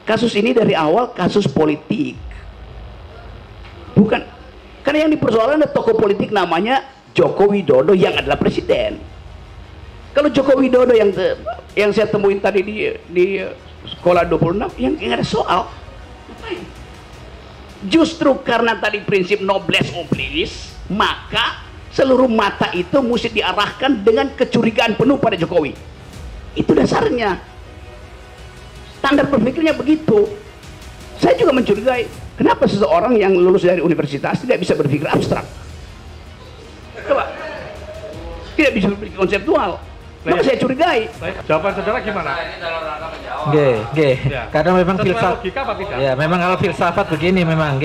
kasus ini dari awal kasus politik, bukan, karena yang dipersoalkan ada tokoh politik namanya Joko Widodo yang adalah presiden. Kalau Joko Widodo yang saya temuin tadi di sekolah 26 yang nggak ada soal. Justru karena tadi prinsip noblesse oblige, maka seluruh mata itu mesti diarahkan dengan kecurigaan penuh pada Jokowi. Itu dasarnya. Standar berpikirnya begitu. Saya juga mencurigai, kenapa seseorang yang lulus dari universitas tidak bisa berpikir abstrak? Coba. Tidak bisa berpikir konseptual. Maka saya curigai. Jawaban saudara gimana? Ya. Karena memang filsafat, ya memang kalau filsafat begini memang,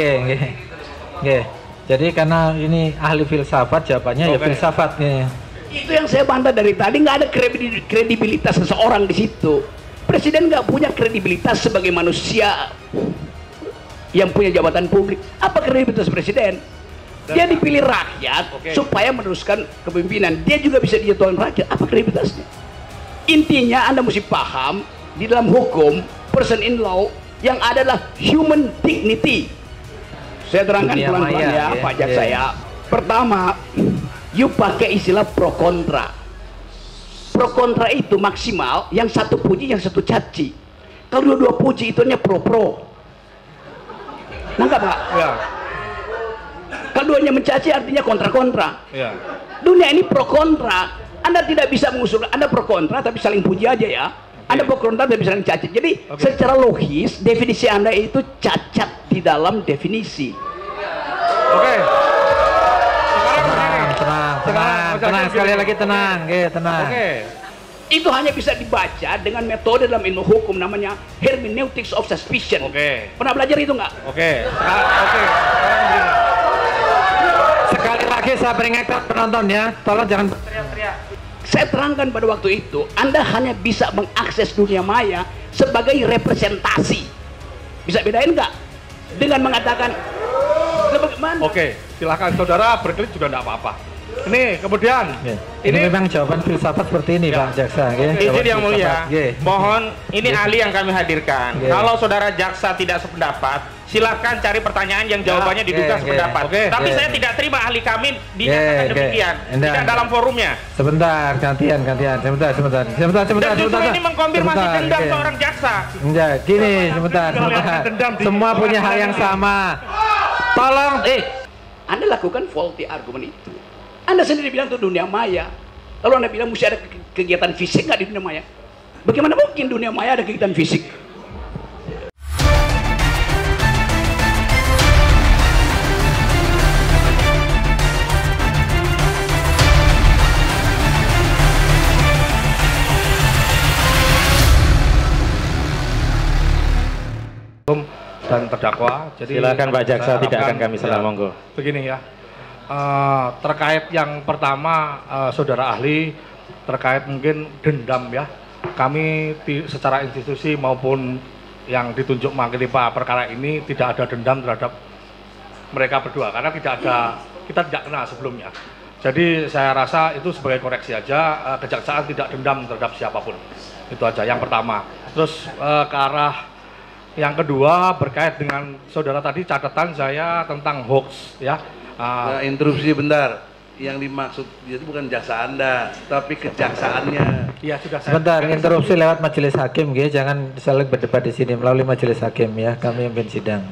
Jadi karena ini ahli filsafat, jawabannya ya filsafat nih. Itu yang saya bantah dari tadi, nggak ada kredibilitas seseorang di situ. Presiden nggak punya kredibilitas sebagai manusia yang punya jabatan publik. Apa kredibilitas presiden? Dia dipilih rakyat supaya meneruskan kepemimpinan. Dia juga bisa dijatuhkan rakyat. Apa kredibilitasnya? Intinya Anda mesti paham, di dalam hukum, person in law, yang adalah human dignity. Saya terangkan pelan-pelan ya, Pak Jaksa ya. Pertama, you pakai istilah pro kontra. Pro kontra itu maksimal, yang satu puji, yang satu caci. Kalau dua-dua puji, itu hanya pro-pro. Nangkap Pak? Ya. Kalau duanya mencaci artinya kontra-kontra. Ya. Dunia ini pro kontra. Anda tidak bisa mengusul, Anda pro kontra tapi saling puji aja ya. Anda pro kontra tapi saling caci. Jadi secara logis definisi Anda itu cacat di dalam definisi. Oke. Tenang, sekali lagi tenang, tenang. Oke. Itu hanya bisa dibaca dengan metode dalam ilmu hukum namanya hermeneutics of suspicion. Oke. Pernah belajar itu nggak? Oke. Oke. Sekali lagi saya peringatkan penonton ya, tolong jangan berteriak-teriak. Saya terangkan pada waktu itu, Anda hanya bisa mengakses dunia maya sebagai representasi. Bisa bedain nggak? Dengan mengatakan, bagaimana? Oke, silakan saudara berkelit juga enggak apa-apa. Ini kemudian ini memang jawaban filsafat seperti ini Pak Jaksa. Izin yang mulia, mohon ini ahli yang kami hadirkan. Kalau saudara jaksa tidak sependapat, silakan cari pertanyaan yang jawabannya diduga sependapat. Tapi saya tidak terima ahli kami dinyatakan demikian, tidak dalam forumnya. Sebentar, gantian. Sebentar. Dan justru ini mengkonfirmasi dendam seorang jaksa. Enggak, gini, sebentar. Semua punya hal yang sama. Tolong, Anda lakukan faulty argument itu. Anda sendiri bilang itu dunia maya. Lalu Anda bilang mesti ada kegiatan fisik nggak di dunia maya? Bagaimana mungkin dunia maya ada kegiatan fisik? Dan terdakwa. Jadi silakan Pak Jaksa, tidak akan kami salah, monggo. Begini ya. Terkait yang pertama saudara ahli terkait mungkin dendam ya, kami secara institusi maupun yang ditunjuk mewakili perkara ini tidak ada dendam terhadap mereka berdua karena kita tidak kenal sebelumnya. Jadi saya rasa itu sebagai koreksi aja, kejaksaan tidak dendam terhadap siapapun. Itu aja yang pertama. Terus ke arah yang kedua berkait dengan saudara tadi, catatan saya tentang hoax ya. Interupsi bentar. Yang dimaksud itu bukan jaksa Anda, tapi kejaksaannya. Iya, sudah saya. Sebentar, interupsi lewat majelis hakim, jangan saling berdebat di sini melalui majelis hakim ya. Kami yang sidang,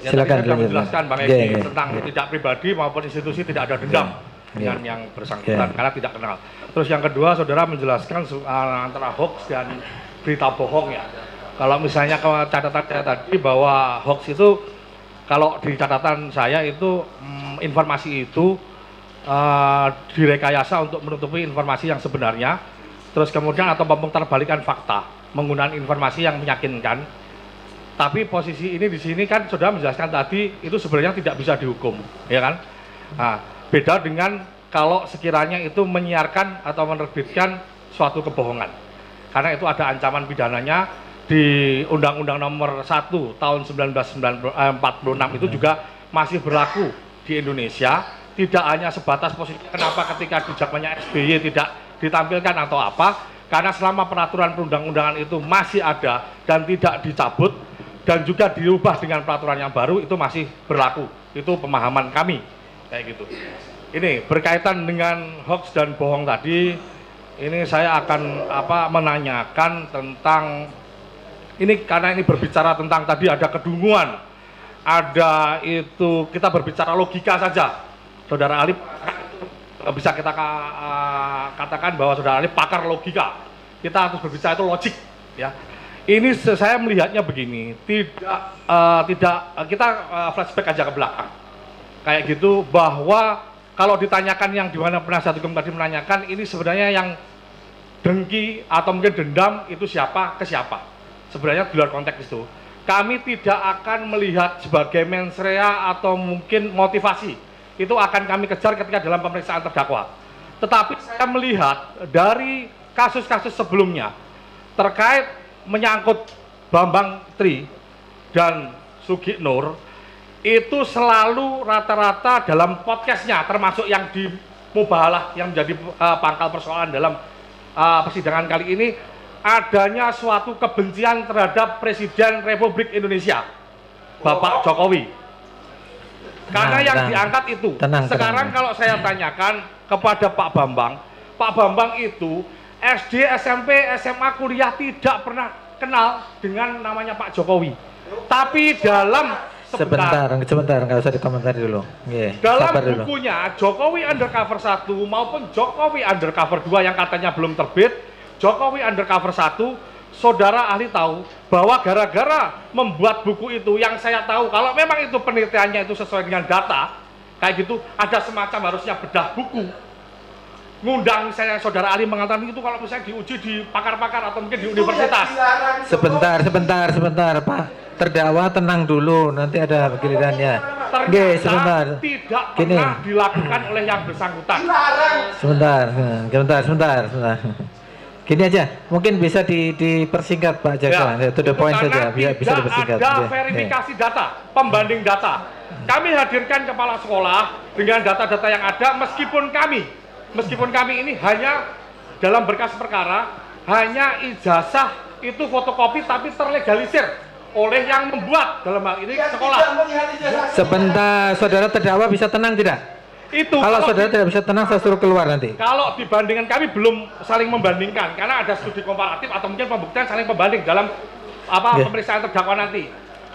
silakan menjelaskan Bang Eki tentang tidak pribadi maupun institusi tidak ada dendam dengan yang bersangkutan karena tidak kenal. Terus yang kedua, saudara menjelaskan antara hoax dan berita bohong ya. Kalau misalnya catatan saya tadi bahwa hoax itu, kalau di catatan saya itu informasi itu direkayasa untuk menutupi informasi yang sebenarnya, terus kemudian atau memutarbalikkan fakta menggunakan informasi yang meyakinkan. Tapi posisi ini di sini kan sudah menjelaskan tadi itu sebenarnya tidak bisa dihukum, ya kan? Nah, beda dengan kalau sekiranya itu menyiarkan atau menerbitkan suatu kebohongan, karena itu ada ancaman pidananya di Undang-Undang Nomor 1 Tahun 1946 itu juga masih berlaku di Indonesia. Tidak hanya sebatas posisi kenapa ketika di zamannya SBY tidak ditampilkan atau apa, karena selama peraturan perundang-undangan itu masih ada dan tidak dicabut, dan juga diubah dengan peraturan yang baru itu masih berlaku. Itu pemahaman kami kayak gitu. Ini berkaitan dengan hoax dan bohong tadi, ini saya akan menanyakan tentang ini, karena ini berbicara tentang tadi ada kedunguan, ada itu, kita berbicara logika saja. Saudara ahli bisa kita katakan bahwa saudara ahli pakar logika. Kita harus berbicara itu logik, ya. Ini saya melihatnya begini, tidak kita flashback aja ke belakang, kayak gitu, bahwa kalau ditanyakan yang dimana penasihat hukum tadi menanyakan, ini sebenarnya yang dengki atau mungkin dendam itu siapa ke siapa, sebenarnya di luar konteks itu. Kami tidak akan melihat sebagai mens rea atau mungkin motivasi, itu akan kami kejar ketika dalam pemeriksaan terdakwa. Tetapi saya melihat dari kasus-kasus sebelumnya terkait menyangkut Bambang Tri dan Sugi Nur, itu selalu rata-rata dalam podcastnya, termasuk yang di Mubahalah yang menjadi pangkal persoalan dalam persidangan kali ini, adanya suatu kebencian terhadap Presiden Republik Indonesia, Bapak Jokowi. Karena yang diangkat itu, sekarang kalau saya tanyakan kepada Pak Bambang itu SD, SMP, SMA, kuliah tidak pernah kenal dengan namanya Pak Jokowi. Tapi dalam sebentar, nggak usah dikomentari dulu. Dalam bukunya Jokowi Undercover 1 maupun Jokowi Undercover 2 yang katanya belum terbit, Jokowi Undercover 1, saudara ahli tahu bahwa gara-gara membuat buku itu, yang saya tahu kalau memang itu penelitiannya itu sesuai dengan data, kayak gitu, ada semacam harusnya bedah buku. Ngundang misalnya saudara ahli mengatakan itu kalau misalnya diuji di pakar-pakar atau mungkin di universitas. Sebentar Pak, terdakwa tenang dulu, nanti ada gilirannya. Sebentar. Tidak pernah dilakukan oleh yang bersangkutan. Sebentar. Gini aja, mungkin bisa dipersingkat Pak Jaksa, to the point saja, biar bisa dipersingkat. Ada verifikasi data, pembanding data. Kami hadirkan kepala sekolah dengan data-data yang ada, meskipun kami ini hanya dalam berkas perkara, hanya ijazah itu fotokopi tapi terlegalisir oleh yang membuat, dalam hal ini sekolah. Sebentar, saudara terdakwa bisa tenang tidak? Itu kalau saudara tidak bisa tenang, saya suruh keluar nanti. Kalau dibandingkan, kami belum saling membandingkan karena ada studi komparatif atau mungkin pembuktian saling membanding dalam pemeriksaan terdakwa nanti.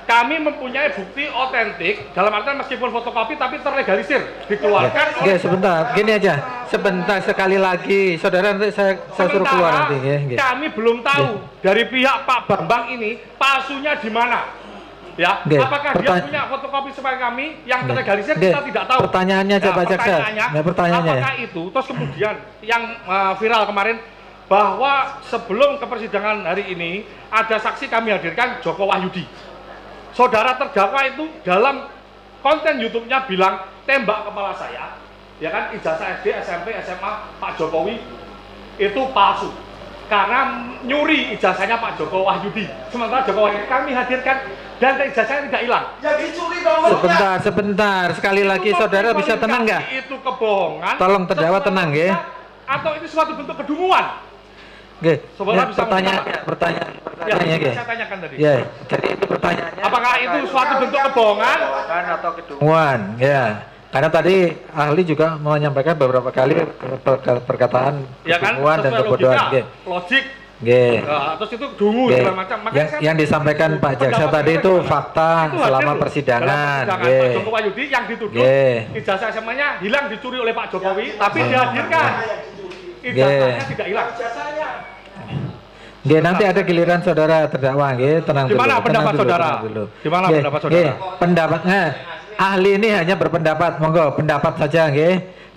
Kami mempunyai bukti otentik dalam artian meskipun fotokopi tapi terlegalisir, dikeluarkan. Sebentar, gini aja, sebentar, sekali lagi, saudara, nanti saya suruh keluar nanti. Kami belum tahu dari pihak Pak Bambang ini palsunya di mana. Ya, apakah dia punya fotokopi seperti kami yang terlegalisir, kita tidak tahu. Pertanyaannya aja Pak Jaksa. Pertanyaannya. Apakah itu? Terus kemudian yang viral kemarin bahwa sebelum ke persidangan hari ini ada saksi kami hadirkan, Joko Wahyudi. Saudara terdakwa itu dalam konten YouTube-nya bilang tembak kepala saya, ya kan, ijazah SD, SMP, SMA Pak Jokowi itu palsu karena nyuri ijazahnya Pak Joko Wahyudi. Sementara Joko Wahyudi kami hadirkan dan ijazahnya tidak hilang. Jadi curi dong. Sebentar, sekali lagi saudara bisa tenang nggak? Itu kebohongan. Tolong terdakwa tenang ya. Atau itu suatu bentuk kedunguan? Pertanyaan, saya tanyakan tadi. Jadi itu pertanyaannya. Apakah itu suatu bentuk kebohongan atau kedunguan? Karena tadi ahli juga menyampaikan beberapa kali perkataan kedunguan dan kebodohan. Logik. Terus itu dungu segala macam. Yang disampaikan Pak Jaksa tadi itu fakta selama persidangan. Pak Joko Wahyudi yang dituduh ijazah SMA-nya hilang dicuri oleh Pak Jokowi, tapi dihadirkan. Ijazahnya tidak hilang. Nanti ada giliran saudara terdakwa, tenang dulu. Gimana pendapat saudara? Gimana pendapat saudara? Pendapatnya ahli ini hanya berpendapat, monggo pendapat saja,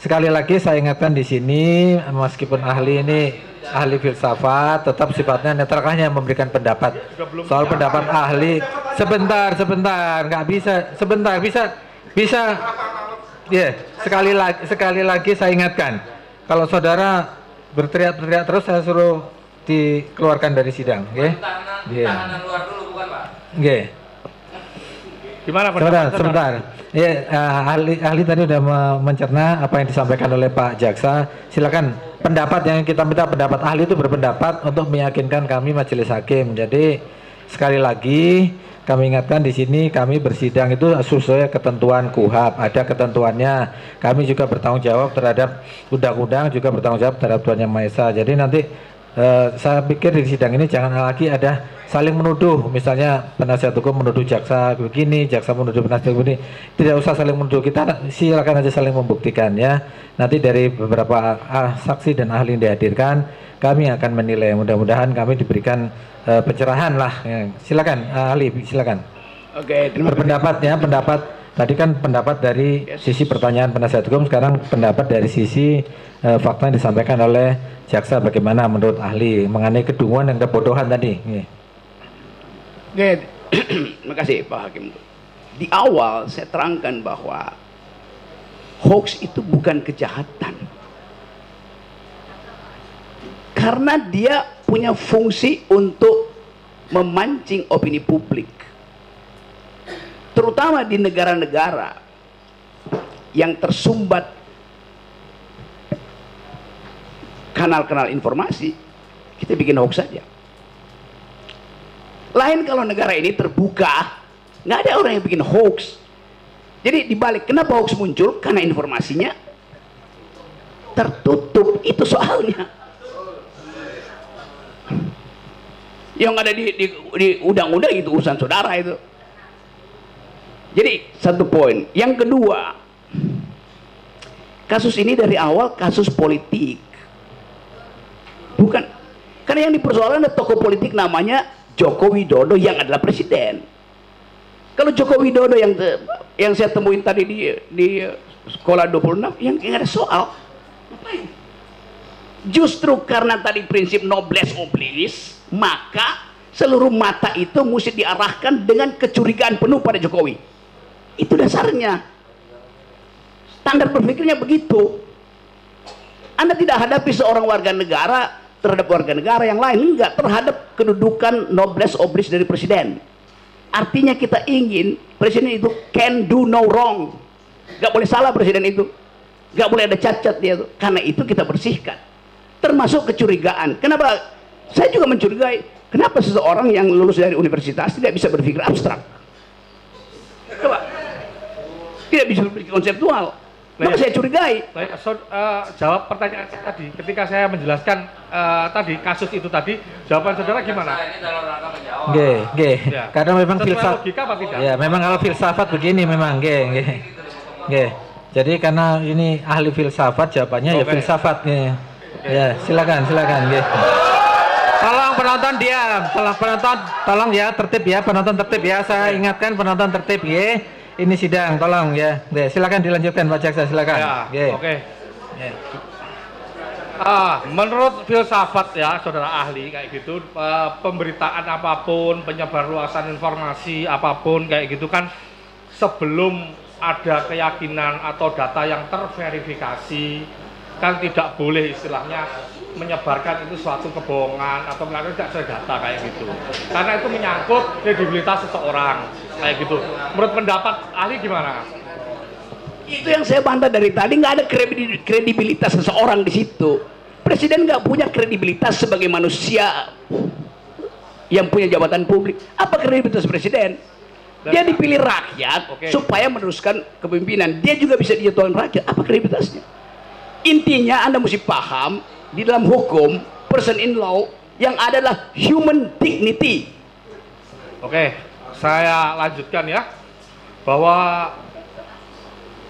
Sekali lagi saya ingatkan di sini, meskipun ahli ini ahli filsafat, tetap sifatnya netral, hanya memberikan pendapat. Soal pendapat ahli, sebentar, nggak bisa, sebentar, bisa. Sekali lagi saya ingatkan, kalau saudara berteriak-teriak terus, saya suruh dikeluarkan dari sidang, tahanan luar dulu, bukan Pak? Gimana sebentar. Ahli tadi sudah mencerna apa yang disampaikan oleh Pak Jaksa. Silakan pendapat yang kita minta, pendapat ahli itu berpendapat untuk meyakinkan kami majelis hakim. Jadi sekali lagi kami ingatkan di sini kami bersidang itu sesuai ketentuan KUHP, ada ketentuannya. Kami juga bertanggung jawab terhadap undang-undang, juga bertanggung jawab terhadap Tuhan Yang Maha Esa. Jadi nanti saya pikir di sidang ini jangan lagi ada saling menuduh, misalnya penasihat hukum menuduh jaksa begini, jaksa menuduh penasihat begini. Tidak usah saling menuduh, kita silakan aja saling membuktikan ya. Nanti dari beberapa saksi dan ahli yang dihadirkan, kami akan menilai. Mudah-mudahan kami diberikan pencerahan lah. Ya. Silakan ahli, silakan. Oke, terima kasih. Berpendapat ya, pendapat tadi kan pendapat dari sisi pertanyaan penasihat hukum, sekarang pendapat dari sisi fakta yang disampaikan oleh jaksa bagaimana menurut ahli mengenai kedunguan dan kebodohan tadi. Oke, terima kasih Pak Hakim. Di awal saya terangkan bahwa hoax itu bukan kejahatan. Karena dia punya fungsi untuk memancing opini publik. Terutama di negara-negara yang tersumbat kanal-kanal informasi, kita bikin hoax saja. Lain kalau negara ini terbuka, nggak ada orang yang bikin hoax. Jadi dibalik, kenapa hoax muncul? Karena informasinya tertutup, itu soalnya. Yang ada di undang-undang itu urusan saudara itu. Jadi satu poin. Yang kedua, kasus ini dari awal kasus politik. Bukan, karena yang dipersoalkan ada tokoh politik namanya Joko Widodo yang adalah presiden. Kalau Joko Widodo yang saya temuin tadi di sekolah 26 yang ada soal, ngapain? Justru karena tadi prinsip noblesse oblige, maka seluruh mata itu mesti diarahkan dengan kecurigaan penuh pada Jokowi. Itu dasarnya. Standar berpikirnya begitu. Anda tidak hadapi seorang warga negara terhadap warga negara yang lain, enggak, terhadap kedudukan noblesse oblige dari presiden. Artinya kita ingin presiden itu can do no wrong. Enggak boleh salah presiden itu. Enggak boleh ada cacat dia tuh. Karena itu kita bersihkan. Termasuk kecurigaan. Kenapa? Saya juga mencurigai, kenapa seseorang yang lulus dari universitas tidak bisa berpikir abstrak? Coba. Tidak bisa berpikir konseptual. Maka saya curigai. Jawab pertanyaan saya tadi. Ketika saya menjelaskan tadi kasus itu tadi, jawaban saudara gimana? Ya. Karena memang filsafat. Logika apa tidak? Ya, memang kalau filsafat begini memang, Jadi karena ini ahli filsafat, jawabannya ya filsafat. Ya, silakan. Tolong penonton diam. Tolong ya tertib ya, penonton tertib ya. Saya ingatkan penonton tertib ya. Ini sidang, tolong ya. Silakan dilanjutkan Pak Jaksa, silakan. Ya, oke. Ya. Menurut filsafat ya, saudara ahli kayak gitu, pemberitaan apapun, penyebarluasan informasi apapun kayak gitu kan, sebelum ada keyakinan atau data yang terverifikasi, kan tidak boleh istilahnya menyebarkan itu suatu kebohongan atau melakukan tidak sesuai data kayak gitu, karena itu menyangkut kredibilitas seseorang kayak gitu. Menurut pendapat ahli gimana? Itu yang saya bantah dari tadi, nggak ada kredibilitas seseorang di situ. Presiden nggak punya kredibilitas sebagai manusia yang punya jabatan publik. Apa kredibilitas presiden? Dia dipilih rakyat supaya meneruskan kepemimpinan. Dia juga bisa dijatuhkan rakyat. Apa kredibilitasnya? Intinya Anda mesti paham, di dalam hukum, person in law, yang adalah human dignity. Oke, saya lanjutkan ya, bahwa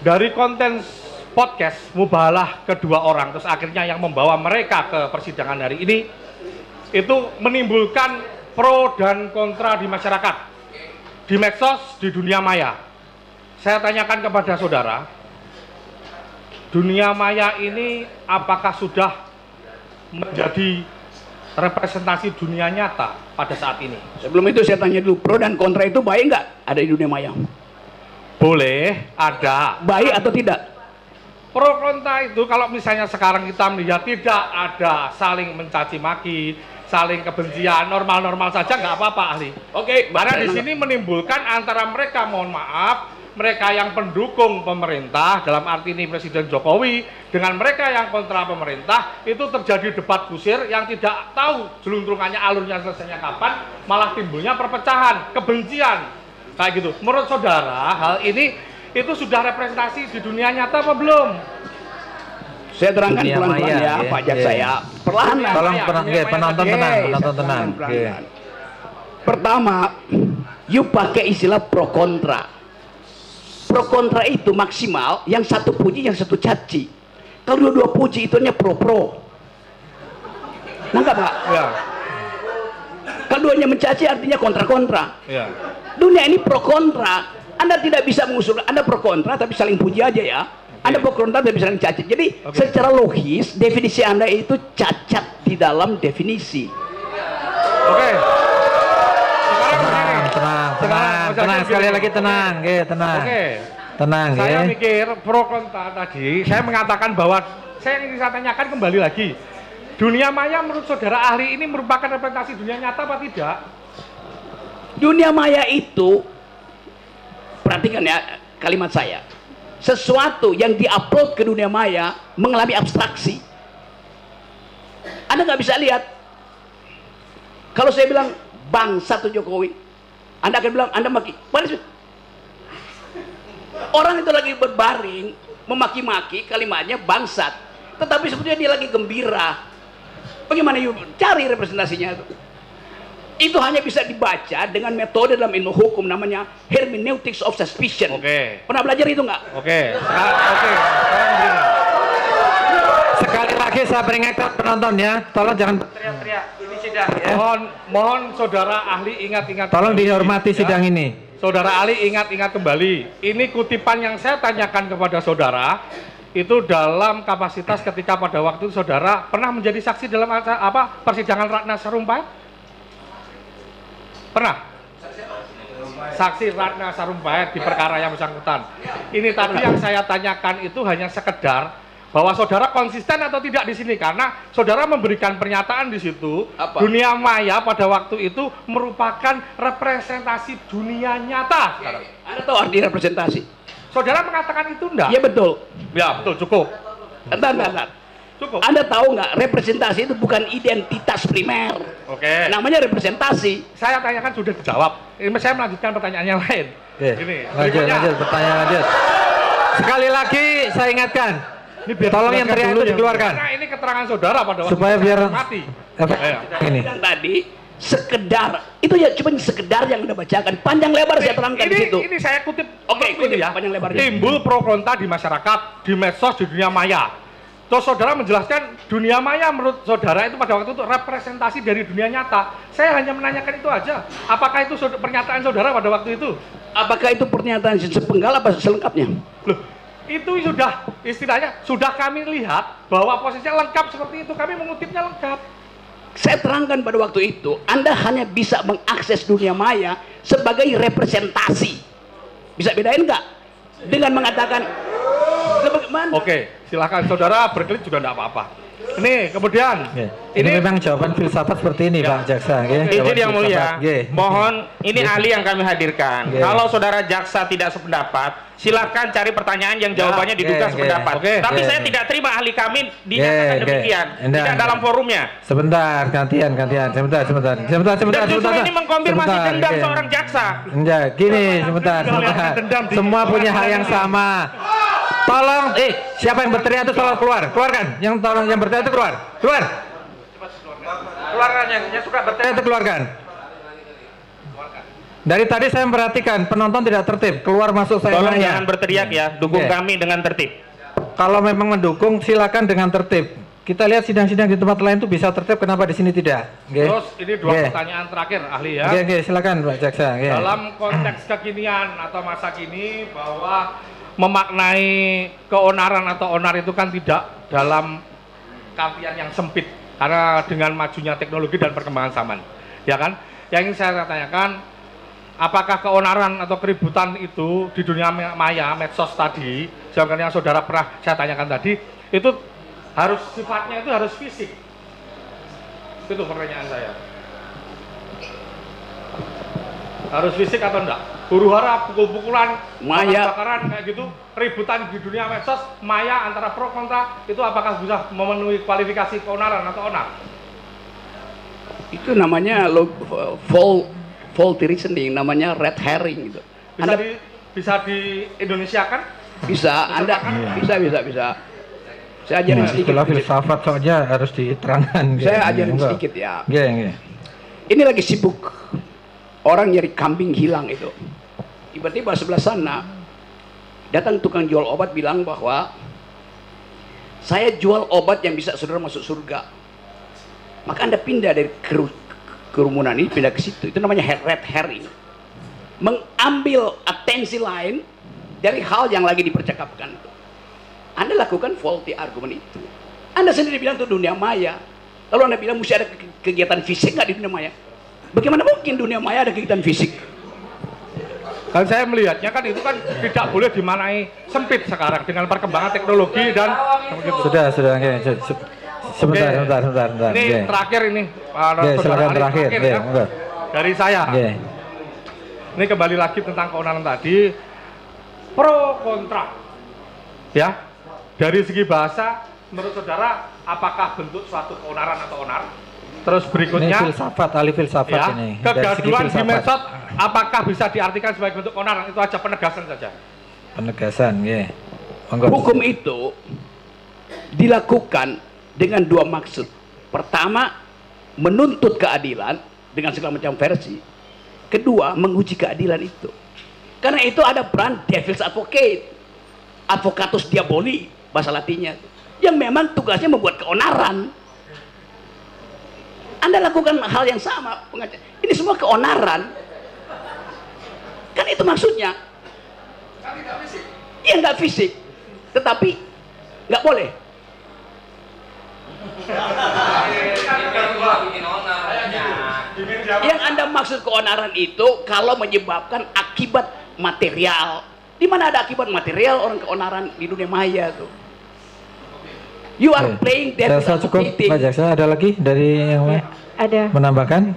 dari konten podcast Mubahalah kedua orang, terus akhirnya yang membawa mereka ke persidangan hari ini, itu menimbulkan pro dan kontra di masyarakat, di medsos, di dunia maya. Saya tanyakan kepada saudara, dunia maya ini apakah sudah menjadi representasi dunia nyata pada saat ini? Sebelum itu saya tanya dulu, pro dan kontra itu baik nggak ada di dunia maya? Boleh, ada. Baik atau tidak? Pro kontra itu kalau misalnya sekarang kita melihat tidak ada saling mencaci maki, saling kebencian, normal-normal saja nggak apa-apa ahli. Oke, karena di sini menimbulkan antara mereka, mohon maaf, mereka yang pendukung pemerintah, dalam arti ini Presiden Jokowi, dengan mereka yang kontra pemerintah, itu terjadi debat kusir yang tidak tahu jeluntrungannya, alurnya selesainya kapan, malah timbulnya perpecahan, kebencian, kayak gitu. Menurut saudara, hal ini itu sudah representasi di dunia nyata apa belum? Saya terangkan pelan-pelan ya, Pak Jaksa ya. Perlahan. Tolong penonton tenang, penonton tenang. Pertama, you pakai istilah pro kontra. Pro kontra itu maksimal, yang satu puji, yang satu caci. Kalau dua-dua puji, itu hanya pro-pro. Nangkap Pak? Ya. Kalau duanya mencaci, artinya kontra-kontra. Ya. Dunia ini pro kontra. Anda tidak bisa mengusul, Anda pro kontra, tapi saling puji aja ya. Anda pro kontra tapi saling cacat. Jadi secara logis, definisi Anda itu cacat di dalam definisi. Oke. Tenang, sekali lagi tenang, tenang. Oke. Tenang, saya mikir pro kontra tadi, saya mengatakan bahwa saya ingin saya tanyakan kembali lagi. Dunia maya menurut saudara ahli ini merupakan representasi dunia nyata apa tidak? Dunia maya itu, perhatikan ya kalimat saya, sesuatu yang diupload ke dunia maya mengalami abstraksi. Anda nggak bisa lihat. Kalau saya bilang bangsat tuh Jokowi, Anda akan bilang Anda maki. Orang itu lagi berbaring memaki-maki, kalimatnya bangsat, tetapi sebetulnya dia lagi gembira. Bagaimana you cari representasinya itu? Itu hanya bisa dibaca dengan metode dalam ilmu hukum namanya hermeneutics of suspicion. Oke. Pernah belajar itu nggak? Oke. Sekali lagi saya peringatkan penonton ya, tolong jangan teriak-teriak. Ini sidang ya. Mohon saudara ahli ingat-ingat. Tolong dihormati sidang ini. Saudara ahli ingat-ingat kembali. Ini kutipan yang saya tanyakan kepada saudara. Itu dalam kapasitas ketika pada waktu itu saudara pernah menjadi saksi dalam persidangan Ratna Sarumpait? Pernah? Saksi Ratna Sarumpait di perkara yang bersangkutan. Ini tadi yang saya tanyakan itu hanya sekedar bahwa saudara konsisten atau tidak di sini, karena saudara memberikan pernyataan di situ. Dunia maya pada waktu itu merupakan representasi dunia nyata. Anda tahu arti representasi? Saudara mengatakan itu enggak? Iya betul. Ya betul, cukup. Entar. Cukup. Anda tahu nggak, representasi itu bukan identitas primer. Oke. Namanya representasi. Saya tanyakan sudah dijawab. Ini saya melanjutkan pertanyaan yang lain. Gini, lanjut, pertanyaan lanjut. Sekali lagi saya ingatkan, tolong yang teriak itu dikeluarkan. Karena ini keterangan saudara pada waktu supaya biar mati. Ini. Tadi sekedar itu ya, cuma sekedar yang Anda bacakan, panjang lebar saya terangkan di situ. Ini saya kutip. Oke, kutip ya. Panjang lebar. Timbul pro kontra di masyarakat, di medsos, di dunia maya. Terus saudara menjelaskan dunia maya menurut saudara itu pada waktu itu representasi dari dunia nyata. Saya hanya menanyakan itu aja. Apakah itu pernyataan saudara pada waktu itu? Apakah itu pernyataan sepenggal apa selengkapnya? Loh, itu sudah istilahnya sudah kami lihat bahwa posisinya lengkap seperti itu. Kami mengutipnya lengkap. Saya terangkan pada waktu itu, Anda hanya bisa mengakses dunia maya sebagai representasi. Bisa bedain nggak? Dengan mengatakan, bagaimana? Oke, silakan saudara berkelit juga enggak apa-apa. Ini kemudian ini memang jawaban filsafat seperti ini Pak Jaksa. Izin yang mulia, mohon ini ahli yang kami hadirkan. Kalau saudara jaksa tidak sependapat, silakan cari pertanyaan yang jawabannya diduga sependapat. Tapi saya tidak terima ahli kami dinyatakan demikian, tidak dalam forumnya. Sebentar, gantian. Sebentar. Dan justru ini mengkonfirmasi dendam seorang jaksa. Gini, sebentar. Semua punya hak yang sama. Tolong, siapa yang berteriak itu tolong keluarkan. Yang berteriak itu keluarkan. Keluarkan yang suka berteriak itu keluarkan. Dari tadi saya memperhatikan penonton tidak tertib, keluar masuk saya. Tolong jangan berteriak ya, dukung kami dengan tertib. Kalau memang mendukung silakan dengan tertib. Kita lihat sidang-sidang di tempat lain itu bisa tertib, kenapa di sini tidak? Terus ini dua pertanyaan terakhir ahli ya. Silakan Pak Jaksa. Dalam konteks kekinian atau masa kini bahwa memaknai keonaran atau onar itu kan tidak dalam artian yang sempit karena dengan majunya teknologi dan perkembangan zaman, ya kan? Yang ingin saya tanyakan, apakah keonaran atau keributan itu di dunia maya, medsos tadi, yang saudara pernah saya tanyakan tadi, itu harus sifatnya itu harus fisik? Itu pertanyaan saya. Harus fisik atau enggak? Huru-hara, pukul-pukulan, maya, bakaran kayak gitu, ributan di dunia medsos, maya antara pro kontra, itu apakah bisa memenuhi kualifikasi keonaran atau onar? Itu namanya faulty reasoning, namanya red herring gitu. Bisa di Indonesia kan? Bisa, Anda bisa. Saya ajarin sedikit. Istilah filsafat soalnya harus diterangkan. Saya ajarin sedikit ya. Iya. Ini lagi sibuk orang nyari kambing hilang itu. Tiba-tiba sebelah sana datang tukang jual obat bilang bahwa saya jual obat yang bisa saudara masuk surga. Maka Anda pindah dari kerumunan ini, pindah ke situ. Itu namanya red herring. Mengambil atensi lain dari hal yang lagi dipercakapkan. Anda lakukan faulty argument itu. Anda sendiri bilang itu dunia maya. Lalu Anda bilang mesti ada kegiatan fisik nggak di dunia maya? Bagaimana mungkin dunia maya ada kegiatan fisik? Kan saya melihatnya kan itu kan tidak boleh dimanai sempit sekarang dengan perkembangan teknologi dan sudah sebentar. Ini terakhir ini. Silakan terakhir. Dari saya. Ini kembali lagi tentang keonaran tadi, pro kontra. Ya. Dari segi bahasa, menurut saudara apakah bentuk suatu keonaran atau onar? Terus berikutnya, ini filsafat, ahli filsafat ya, ini. Kegaduhan di medsos, apakah bisa diartikan sebagai bentuk keonaran? Itu aja penegasan saja. Penegasan, ya. Hukum itu dilakukan dengan dua maksud. Pertama, menuntut keadilan dengan segala macam versi. Kedua, menguji keadilan itu. Karena itu ada peran devil's advocate, advocatus diaboli, bahasa Latinnya, yang memang tugasnya membuat keonaran. Anda lakukan hal yang sama, ini semua keonaran. Kan itu maksudnya. Iya nggak fisik, tetapi nggak boleh. Yang Anda maksud keonaran itu kalau menyebabkan akibat material. Di mana ada akibat material orang keonaran di dunia maya tuh. You are playing devil's advocate. Cukup, Pak Jaksa, ada lagi dari yang ada menambahkan?